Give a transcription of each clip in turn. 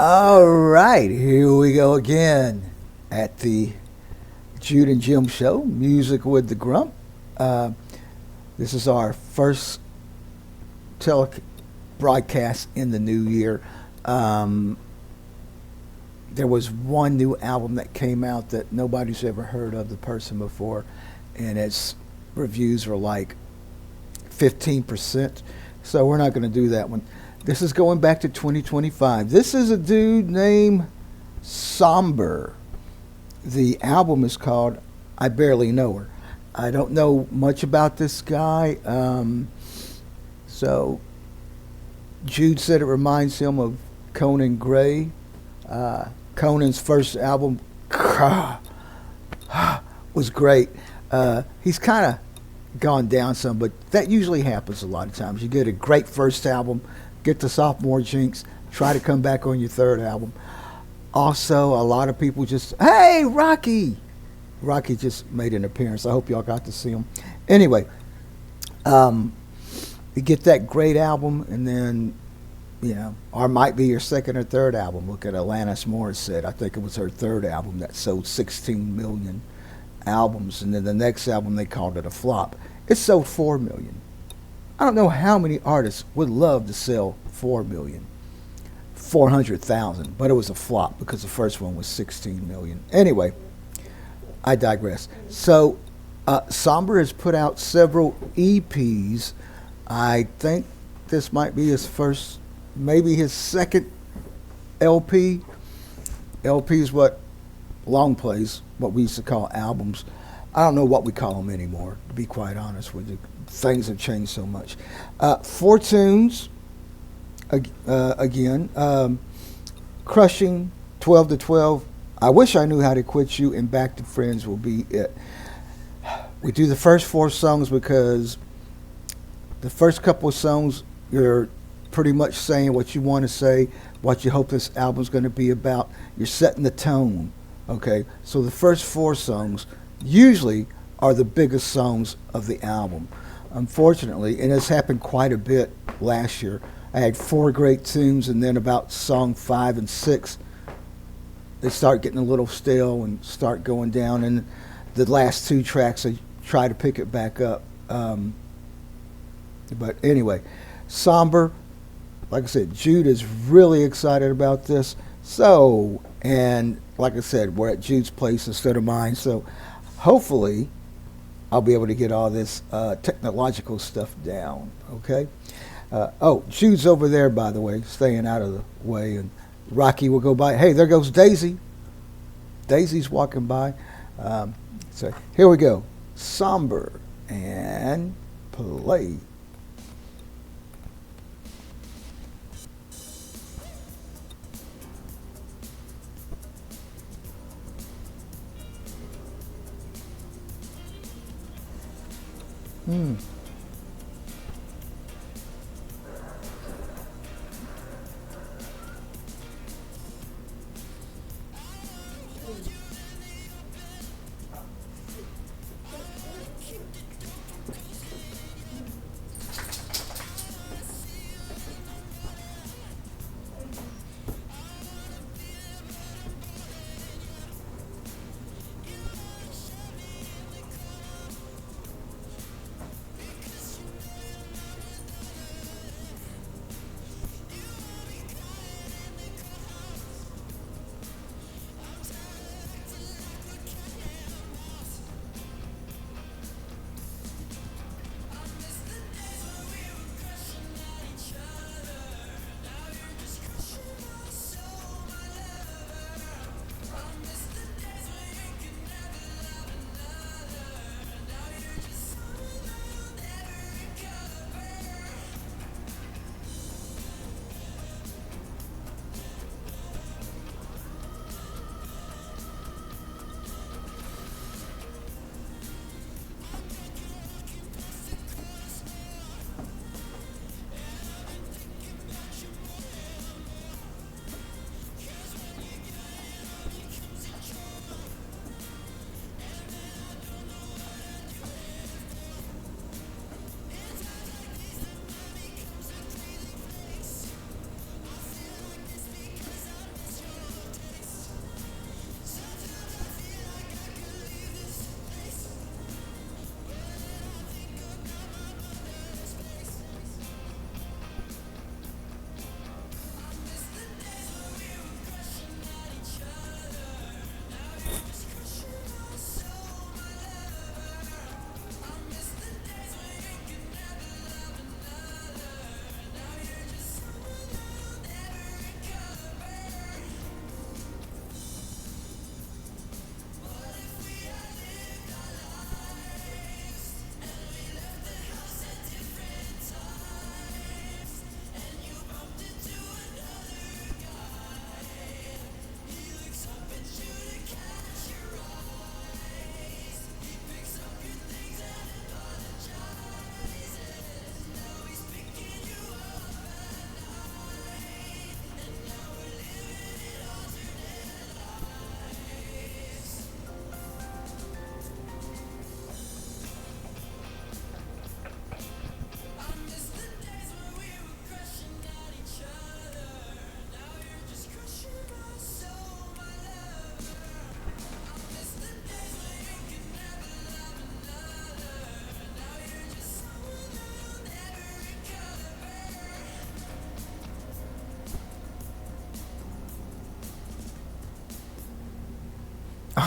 All right, here we go again at the Jude and Jim Show, Music with the Grump. Uh, this is our first broadcast in the new year. Um, there was one new album that came out that nobody's ever heard of the person before, and its reviews were like 15%. So we're not going to do that one. This is going back to 2025. This is a dude named Sombr. The album is called I Barely Know Her. I don't know much about this guy. So Jude said it reminds him of Conan Gray. Conan's first album was great. He's kind of gone down some, but that usually happens a lot of times. You get a great first album, get the sophomore jinx, try to come back on your third album. Also, a lot of people just, hey, Rocky! Rocky just made an appearance. I hope y'all got to see him. Anyway, you get that great album, and then, or might be your second or third album. Look at Alanis Morissette. I think it was her third album that sold 16 million albums, and then the next album they called it a flop. It sold 4 million. I don't know how many artists would love to sell 4 million. 400,000, but it was a flop because the first one was 16 million. Anyway, I digress. So, Sombr has put out several EPs. I think this might be his first, maybe his second LP. LP is what long plays, what we used to call albums. I don't know what we call them anymore, to be quite honest with you. Things have changed so much. 4 tunes. Again, Crushing, 12 to 12, I Wish I Knew How to Quit You, and Back to Friends will be it. We do the first 4 songs because the first couple of songs, you're pretty much saying what you want to say, what you hope this album's going to be about. You're setting the tone, okay? So the first 4 songs usually are the biggest songs of the album. Unfortunately, and it's happened quite a bit last year, I had 4 great tunes, and then about song 5 and 6, they start getting a little stale and start going down. And the last 2 tracks, I try to pick it back up. But anyway, Sombr, like I said, Jude is really excited about this. So, and like I said, we're at Jude's place instead of mine. So hopefully I'll be able to get all this technological stuff down, okay? Jude's over there, by the way, staying out of the way, and Rocky will go by. Hey, there goes Daisy. Daisy's walking by. So here we go. Sombr and play. Hmm.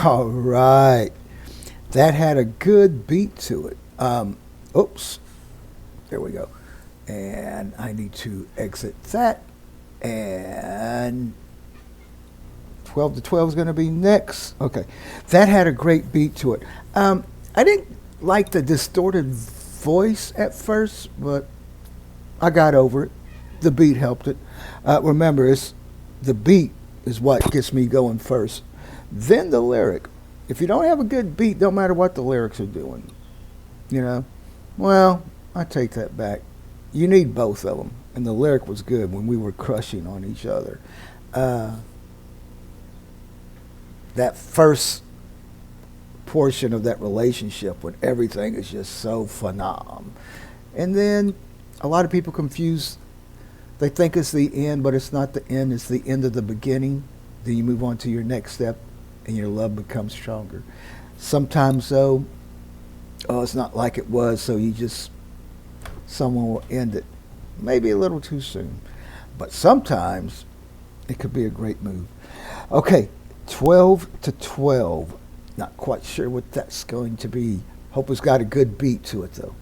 All right. That had a good beat to it. Oops. There we go. And I need to exit that. And 12 to 12 is going to be next. Okay. That had a great beat to it. I didn't like the distorted voice at first, but I got over it. The beat helped it. Remember, it's the beat is what gets me going first. Then the lyric. If you don't have a good beat, don't matter what the lyrics are doing. You know? Well, I take that back. You need both of them. And the lyric was good when we were crushing on each other. That first portion of that relationship when everything is just so phenomenal. And then a lot of people confuse, they think it's the end, but it's not the end, it's the end of the beginning. Then you move on to your next step and your love becomes stronger. Sometimes though, it's not like it was, so someone will end it. Maybe a little too soon. But sometimes it could be a great move. Okay, 12 to 12. Not quite sure what that's going to be. Hope it's got a good beat to it though.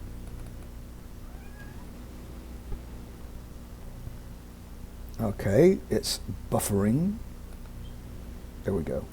Okay, it's buffering. There we go.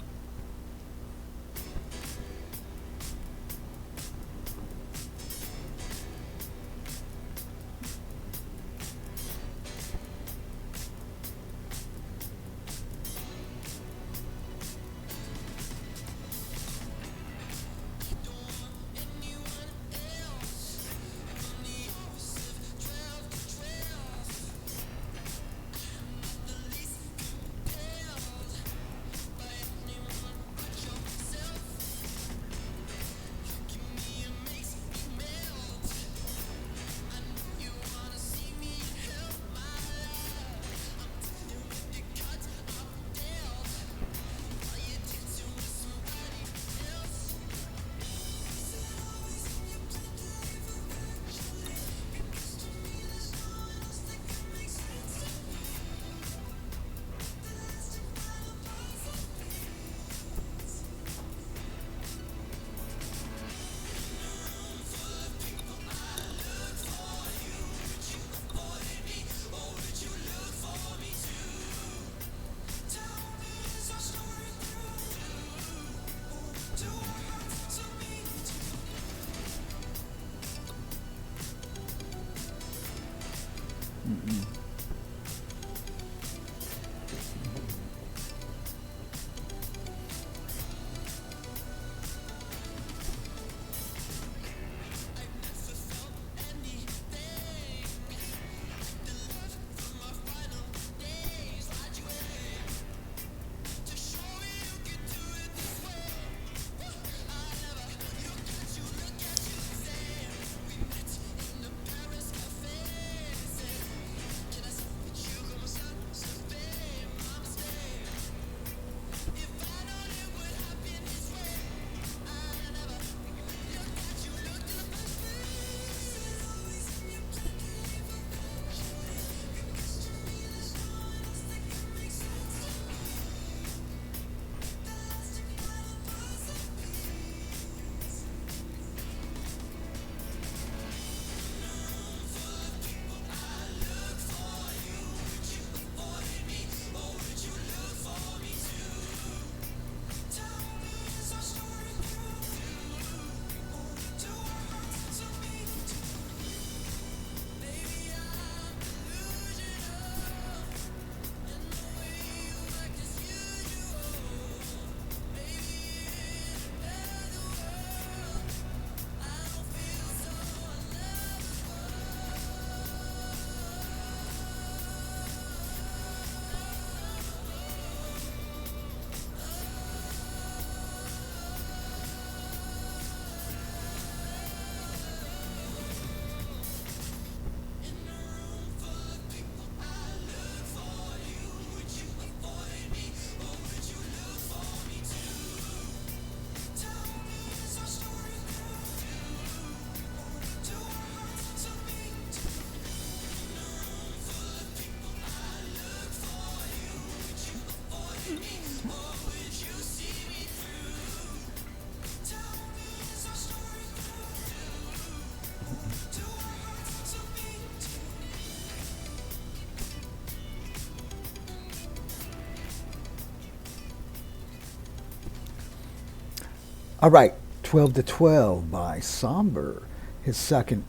All right, 12 to 12 by Sombr, his second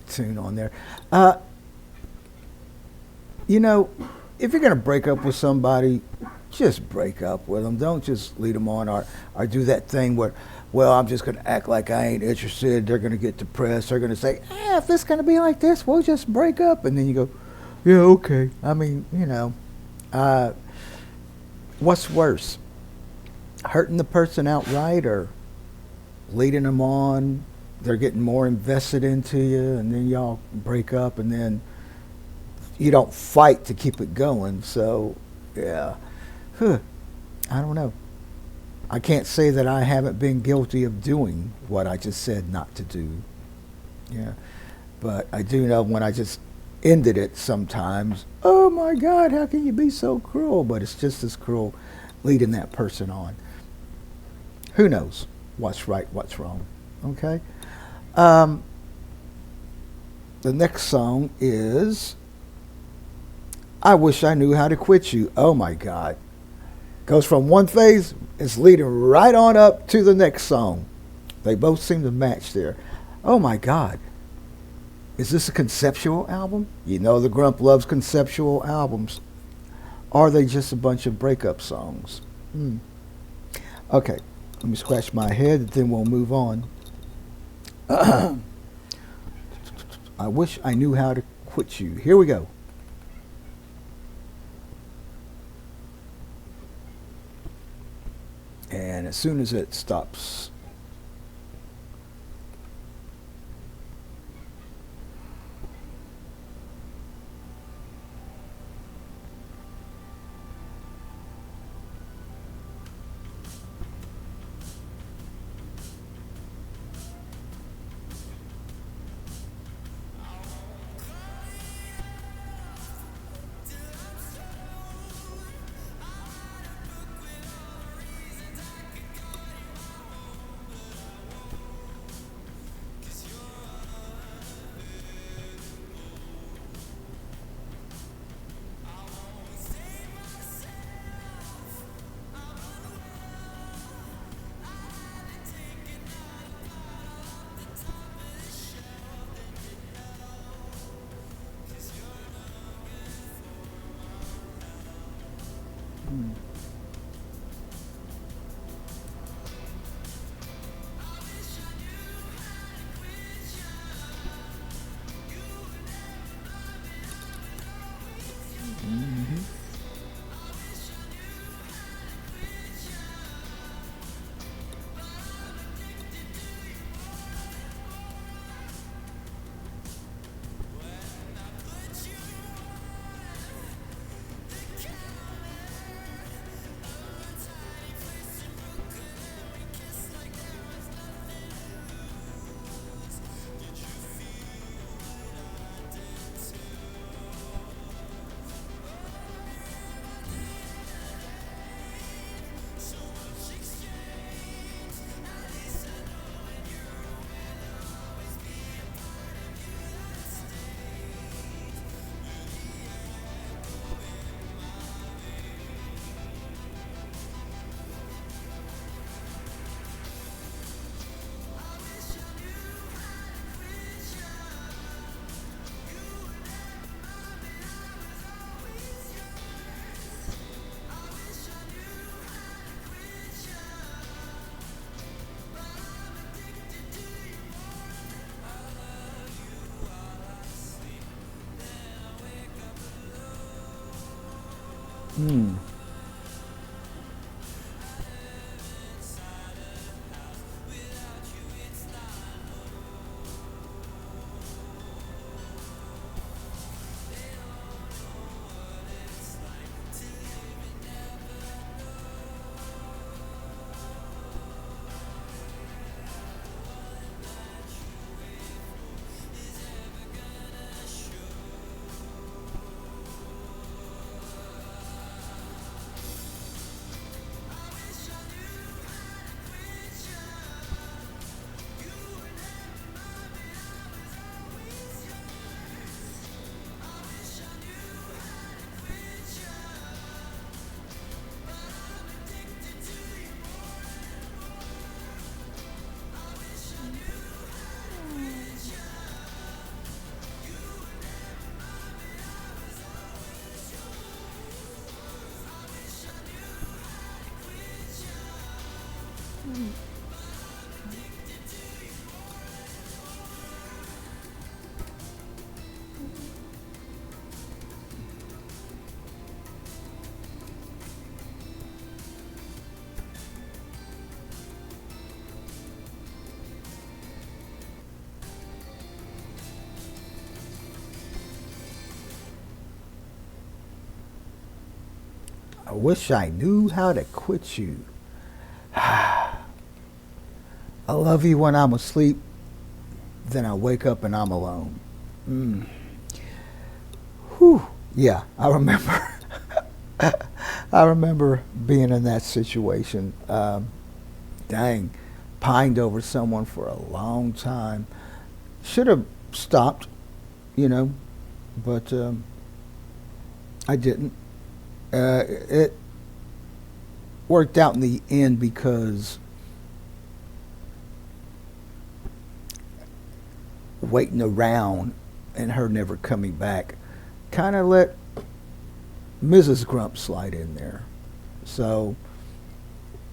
tune on there. Uh, you know, if you're gonna break up with somebody, just break up with them. Don't just lead them on or do that thing where, well, I'm just gonna act like I ain't interested. They're gonna get depressed. They're gonna say, if it's gonna be like this, we'll just break up. And then you go, yeah, okay. I mean, uh, what's worse, hurting the person outright or leading them on? They're getting more invested into you, and then y'all break up, and then you don't fight to keep it going. So, yeah, huh. I don't know. I can't say that I haven't been guilty of doing what I just said not to do. Yeah, but I do know when I just ended it sometimes. Oh my God, how can you be so cruel? But it's just as cruel leading that person on. Who knows what's right, what's wrong? Okay. Um, the next song is I Wish I Knew How to Quit You. Oh my God. Goes from one phase, it's leading right on up to the next song. They both seem to match there. Oh my God. Is this a conceptual album? You know the Grump loves conceptual albums. Or are they just a bunch of breakup songs? Okay, let me scratch my head and then we'll move on. I wish I knew how to quit you. Here we go. And as soon as it stops, hmm. wish I knew how to quit you. I love you when I'm asleep, then I wake up and I'm alone. Mm. Whew. Yeah, I remember. I remember being in that situation. Dang, pined over someone for a long time. Should have stopped, you know, but I didn't. It worked out in the end because waiting around and her never coming back kind of let Mrs. Grump slide in there. So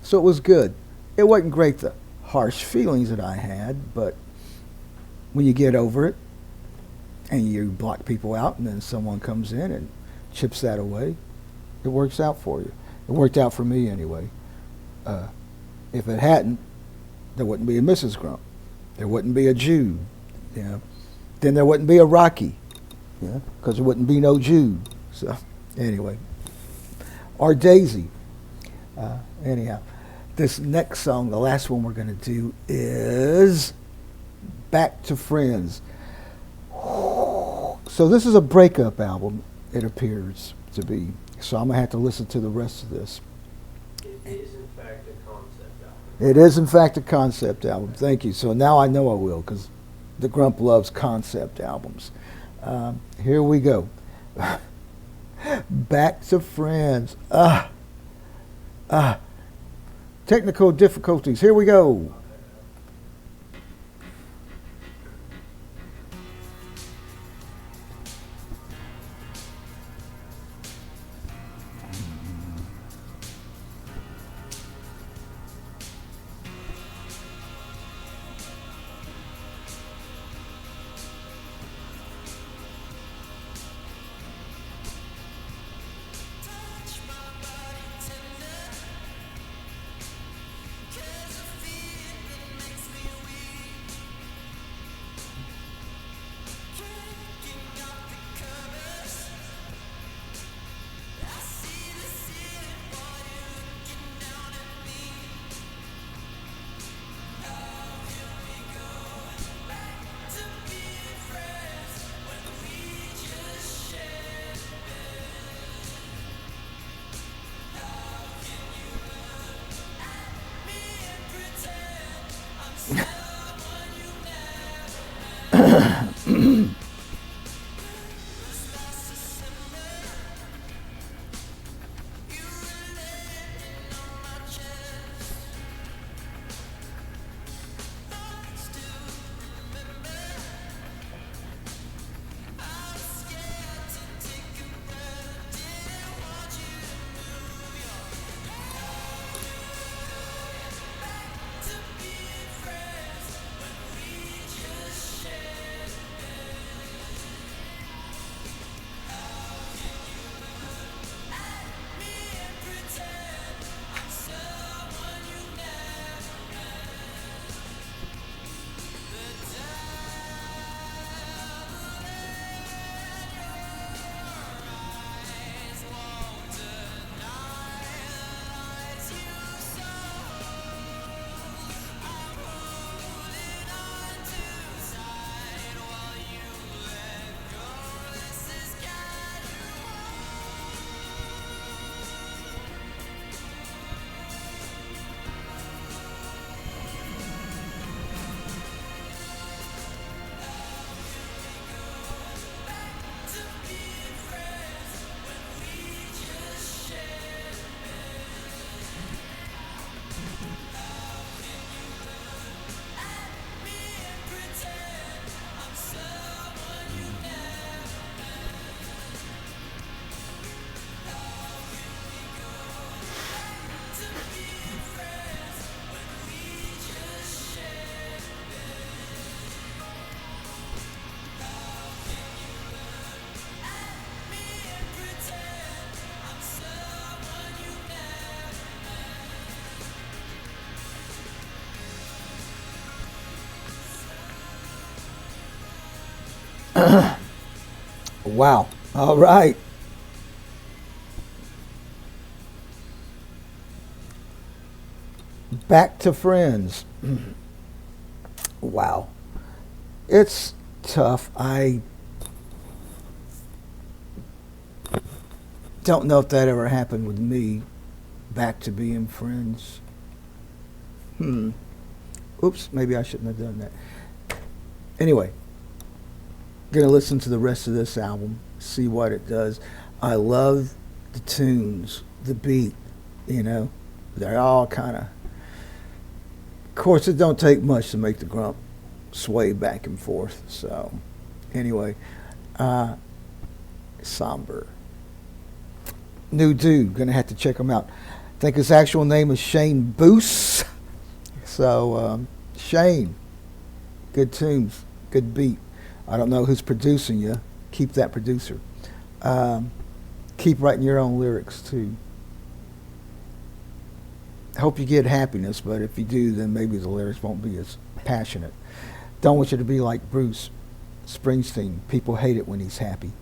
it was good. It wasn't great, the harsh feelings that I had, but when you get over it and you block people out and then someone comes in and chips that away, it works out for you. It worked out for me anyway. If it hadn't, there wouldn't be a Mrs. Grump. There wouldn't be a Jude. You know. Then there wouldn't be a Rocky. Yeah, because there wouldn't be no Jude. So anyway, or Daisy. Anyhow, this next song, the last one we're going to do, is Back to Friends. So this is a breakup album, it appears to be. So I'm going to have to listen to the rest of this. It is, in fact, a concept album. It is, in fact, a concept album. Thank you. So now I know I will, because the Grump loves concept albums. Here we go. Back to Friends. Technical difficulties. Here we go. Wow. All right. Back to Friends. Wow. It's tough. I don't know if that ever happened with me. Back to being friends. Oops, maybe I shouldn't have done that. Anyway, gonna listen to the rest of this album, see what it does. I love the tunes, the beat, you know. They're all kind of course, it don't take much to make the Grump sway back and forth. So, anyway, Sombr. New dude, gonna have to check him out. I think his actual name is Shane Boos. So, Shane, good tunes, good beat. I don't know who's producing you. Keep that producer. Keep writing your own lyrics too. Hope you get happiness, but if you do, then maybe the lyrics won't be as passionate. Don't want you to be like Bruce Springsteen. People hate it when he's happy.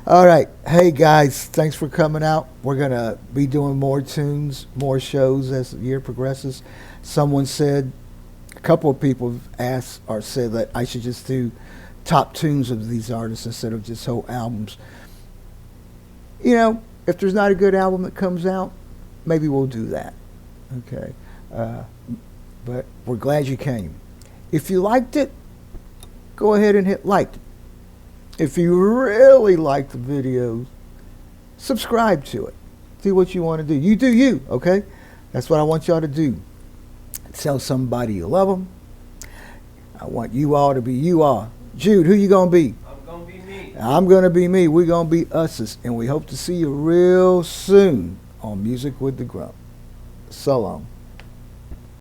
All right. Hey, guys, thanks for coming out. We're going to be doing more tunes, more shows as the year progresses. Someone said, a couple of people have asked or said that I should just do top tunes of these artists instead of just whole albums. You know, if there's not a good album that comes out, maybe we'll do that. Okay. But we're glad you came. If you liked it, go ahead and hit like. If you really like the videos, subscribe to it. Do what you want to do. You do you, okay? That's what I want y'all to do. Tell somebody you love them. I want you all to be you all. Jude, who you going to be? I'm going to be me. I'm going to be me. We're going to be us's. And we hope to see you real soon on Music with the Grump. So long.